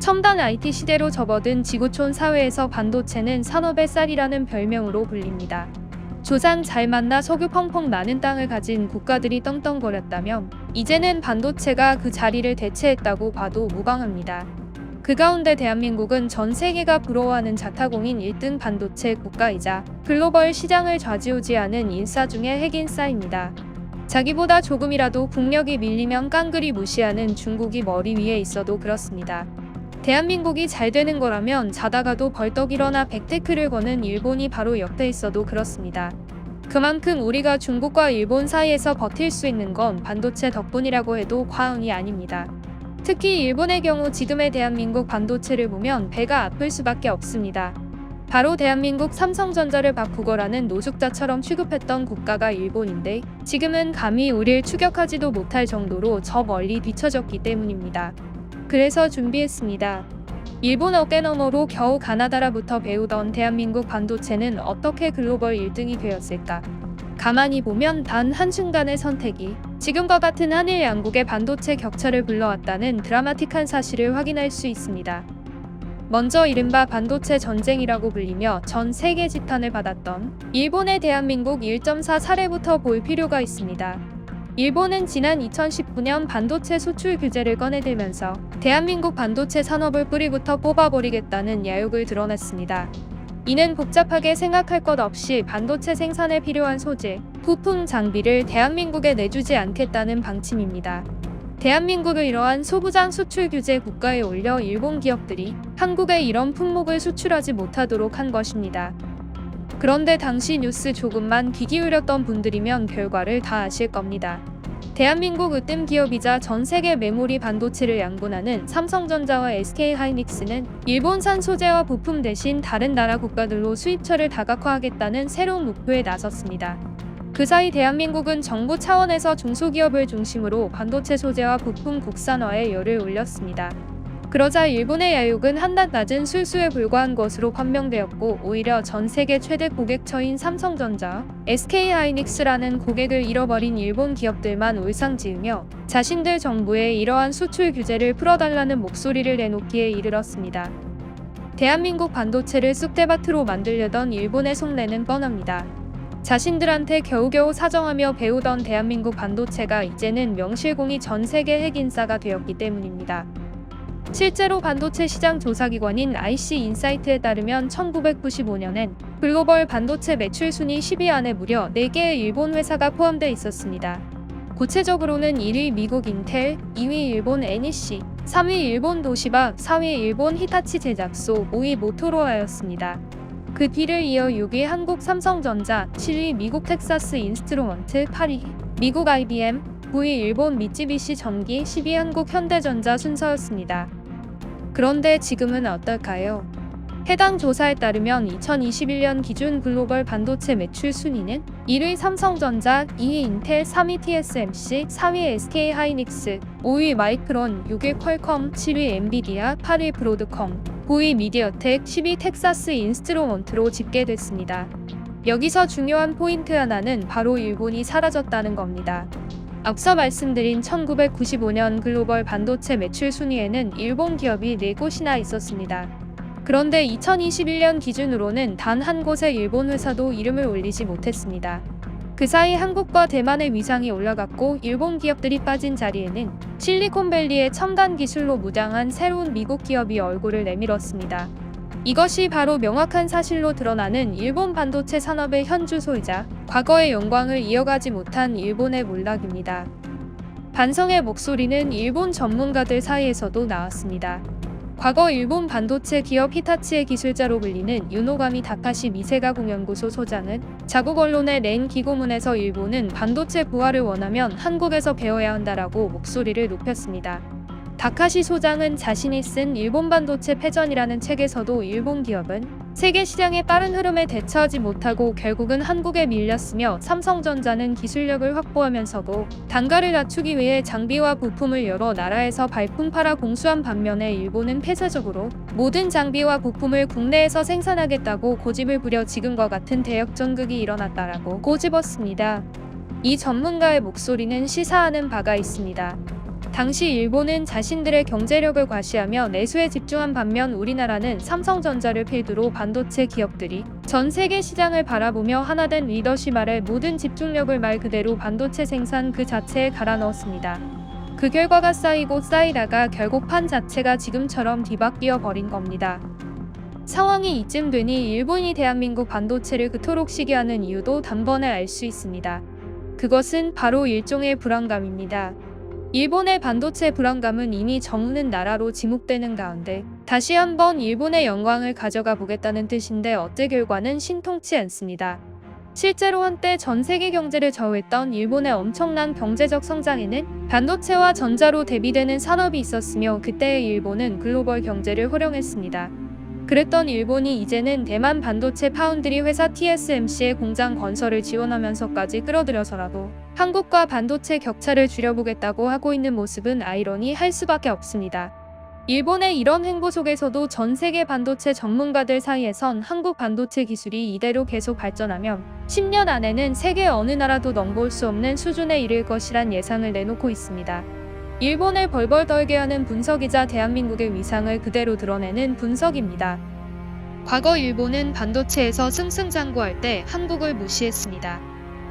첨단 IT 시대로 접어든 지구촌 사회에서 반도체는 산업의 쌀이라는 별명으로 불립니다. 조상 잘 만나 석유 펑펑 나는 땅을 가진 국가들이 떵떵거렸다면 이제는 반도체가 그 자리를 대체했다고 봐도 무방합니다. 그 가운데 대한민국은 전 세계가 부러워하는 자타공인 1등 반도체 국가이자 글로벌 시장을 좌지우지하는 인싸 중의 핵인싸입니다. 자기보다 조금이라도 국력이 밀리면 깡그리 무시하는 중국이 머리 위에 있어도 그렇습니다. 대한민국이 잘 되는 거라면 자다가도 벌떡 일어나 백테크를 거는 일본이 바로 옆에 있어도 그렇습니다. 그만큼 우리가 중국과 일본 사이에서 버틸 수 있는 건 반도체 덕분이라고 해도 과언이 아닙니다. 특히 일본의 경우 지금의 대한민국 반도체를 보면 배가 아플 수밖에 없습니다. 바로 대한민국 삼성전자를 바꾸거라는 노숙자처럼 취급했던 국가가 일본인데 지금은 감히 우릴 추격하지도 못할 정도로 저 멀리 뒤처졌기 때문입니다. 그래서 준비했습니다. 일본 어깨너머로 겨우 가나다라부터 배우던 대한민국 반도체는 어떻게 글로벌 1등이 되었을까? 가만히 보면 단 한순간의 선택이 지금과 같은 한일 양국의 반도체 격차를 불러왔다는 드라마틱한 사실을 확인할 수 있습니다. 먼저 이른바 반도체 전쟁이라고 불리며 전 세계 지탄을 받았던 일본의 대한민국 1.4 사례부터 볼 필요가 있습니다. 일본은 지난 2019년 반도체 수출 규제를 꺼내들면서 대한민국 반도체 산업을 뿌리부터 뽑아버리겠다는 야욕을 드러냈습니다. 이는 복잡하게 생각할 것 없이 반도체 생산에 필요한 소재, 부품, 장비를 대한민국에 내주지 않겠다는 방침입니다. 대한민국을 이러한 소부장 수출 규제 국가에 올려 일본 기업들이 한국에 이런 품목을 수출하지 못하도록 한 것입니다. 그런데 당시 뉴스 조금만 귀 기울였던 분들이면 결과를 다 아실 겁니다. 대한민국 으뜸 기업이자 전 세계 메모리 반도체를 양분하는 삼성전자와 SK하이닉스는 일본산 소재와 부품 대신 다른 나라 국가들로 수입처를 다각화하겠다는 새로운 목표에 나섰습니다. 그 사이 대한민국은 정부 차원에서 중소기업을 중심으로 반도체 소재와 부품 국산화에 열을 올렸습니다. 그러자 일본의 야욕은 한낱 낮은 술수에 불과한 것으로 판명되었고 오히려 전 세계 최대 고객처인 삼성전자, SK하이닉스라는 고객을 잃어버린 일본 기업들만 울상지으며 자신들 정부에 이러한 수출 규제를 풀어달라는 목소리를 내놓기에 이르렀습니다. 대한민국 반도체를 쑥대밭으로 만들려던 일본의 속내는 뻔합니다. 자신들한테 겨우겨우 사정하며 배우던 대한민국 반도체가 이제는 명실공히 전 세계 핵인싸가 되었기 때문입니다. 실제로 반도체 시장 조사기관인 IC인사이트에 따르면 1995년엔 글로벌 반도체 매출 순위 10위 안에 무려 4개의 일본 회사가 포함되어 있었습니다. 구체적으로는 1위 미국 인텔, 2위 일본 NEC, 3위 일본 도시바, 4위 일본 히타치 제작소, 5위 모토로라였습니다. 그 뒤를 이어 6위 한국 삼성전자, 7위 미국 텍사스 인스트루먼트, 8위 미국 IBM, 9위 일본 미쯔비시 전기, 10위 한국 현대전자 순서였습니다. 그런데 지금은 어떨까요? 해당 조사에 따르면 2021년 기준 글로벌 반도체 매출 순위는 1위 삼성전자, 2위 인텔, 3위 TSMC, 4위 SK하이닉스, 5위 마이크론, 6위 퀄컴, 7위 엔비디아, 8위 브로드컴, 9위 미디어텍, 10위 텍사스 인스트루먼트로 집계됐습니다. 여기서 중요한 포인트 하나는 바로 일본이 사라졌다는 겁니다. 앞서 말씀드린 1995년 글로벌 반도체 매출 순위에는 일본 기업이 4곳이나 있었습니다. 그런데 2021년 기준으로는 단 한 곳의 일본 회사도 이름을 올리지 못했습니다. 그 사이 한국과 대만의 위상이 올라갔고 일본 기업들이 빠진 자리에는 실리콘밸리의 첨단 기술로 무장한 새로운 미국 기업이 얼굴을 내밀었습니다. 이것이 바로 명확한 사실로 드러나는 일본 반도체 산업의 현 주소이자 과거의 영광을 이어가지 못한 일본의 몰락입니다. 반성의 목소리는 일본 전문가들 사이에서도 나왔습니다. 과거 일본 반도체 기업 히타치의 기술자로 불리는 유노가미 다카시 미세가공연구소 소장은 자국 언론에 낸 기고문에서 일본은 반도체 부활을 원하면 한국에서 배워야 한다라고 목소리를 높였습니다. 다카시 소장은 자신이 쓴 일본 반도체 패전이라는 책에서도 일본 기업은 세계 시장의 빠른 흐름에 대처하지 못하고 결국은 한국에 밀렸으며 삼성전자는 기술력을 확보하면서도 단가를 낮추기 위해 장비와 부품을 여러 나라에서 발품 팔아 공수한 반면에 일본은 폐쇄적으로 모든 장비와 부품을 국내에서 생산하겠다고 고집을 부려 지금과 같은 대역전극이 일어났다라고 꼬집었습니다. 이 전문가의 목소리는 시사하는 바가 있습니다. 당시 일본은 자신들의 경제력을 과시하며 내수에 집중한 반면 우리나라는 삼성전자를 필두로 반도체 기업들이 전 세계 시장을 바라보며 하나된 리더십 아래 모든 집중력을 말 그대로 반도체 생산 그 자체에 갈아 넣었습니다. 그 결과가 쌓이고 쌓이다가 결국 판 자체가 지금처럼 뒤바뀌어 버린 겁니다. 상황이 이쯤 되니 일본이 대한민국 반도체를 그토록 시기하는 이유도 단번에 알 수 있습니다. 그것은 바로 일종의 불안감입니다. 일본의 반도체 불안감은 이미 저무는 나라로 지목되는 가운데 다시 한번 일본의 영광을 가져가 보겠다는 뜻인데 어째 결과는 신통치 않습니다. 실제로 한때 전 세계 경제를 좌우했던 일본의 엄청난 경제적 성장에는 반도체와 전자로 대비되는 산업이 있었으며 그때의 일본은 글로벌 경제를 호령했습니다. 그랬던 일본이 이제는 대만 반도체 파운드리 회사 TSMC의 공장 건설을 지원하면서까지 끌어들여서라도 한국과 반도체 격차를 줄여보겠다고 하고 있는 모습은 아이러니할 수밖에 없습니다. 일본의 이런 행보 속에서도 전 세계 반도체 전문가들 사이에선 한국 반도체 기술이 이대로 계속 발전하면 10년 안에는 세계 어느 나라도 넘볼 수 없는 수준에 이를 것이란 예상을 내놓고 있습니다. 일본을 벌벌 떨게 하는 분석이자 대한민국의 위상을 그대로 드러내는 분석입니다. 과거 일본은 반도체에서 승승장구할 때 한국을 무시했습니다.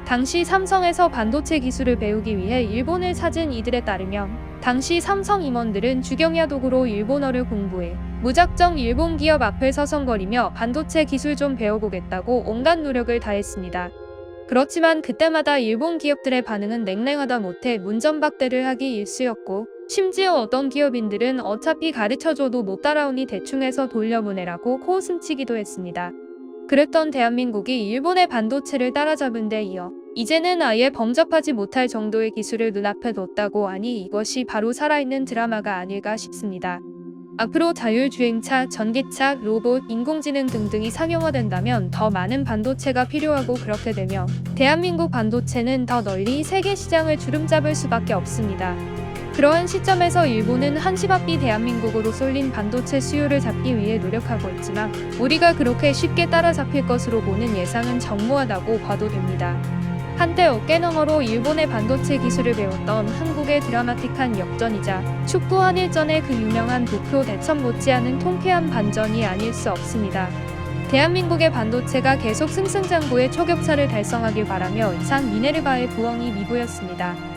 당시 삼성에서 반도체 기술을 배우기 위해 일본을 찾은 이들에 따르면 당시 삼성 임원들은 주경야 도구로 일본어를 공부해 무작정 일본 기업 앞을 서성거리며 반도체 기술 좀 배워보겠다고 온갖 노력을 다했습니다. 그렇지만 그때마다 일본 기업들의 반응은 냉랭하다 못해 문전박대를 하기 일쑤였고 심지어 어떤 기업인들은 어차피 가르쳐줘도 못 따라오니 대충 해서 돌려보내라고 코웃음치기도 했습니다. 그랬던 대한민국이 일본의 반도체를 따라잡은 데 이어 이제는 아예 범접하지 못할 정도의 기술을 눈앞에 뒀다고 하니 이것이 바로 살아있는 드라마가 아닐까 싶습니다. 앞으로 자율주행차, 전기차, 로봇, 인공지능 등등이 상용화된다면 더 많은 반도체가 필요하고 그렇게 되면 대한민국 반도체는 더 널리 세계 시장을 주름잡을 수밖에 없습니다. 그러한 시점에서 일본은 한시바삐 대한민국으로 쏠린 반도체 수요를 잡기 위해 노력하고 있지만 우리가 그렇게 쉽게 따라잡힐 것으로 보는 예상은 정무하다고 봐도 됩니다. 한때 어깨너머로 일본의 반도체 기술을 배웠던 한국의 드라마틱한 역전이자 축구 한일전의 그 유명한 도쿄 대첩 못지않은 통쾌한 반전이 아닐 수 없습니다. 대한민국의 반도체가 계속 승승장구의 초격차를 달성하길 바라며 이상 미네르바의 부엉이 미부였습니다.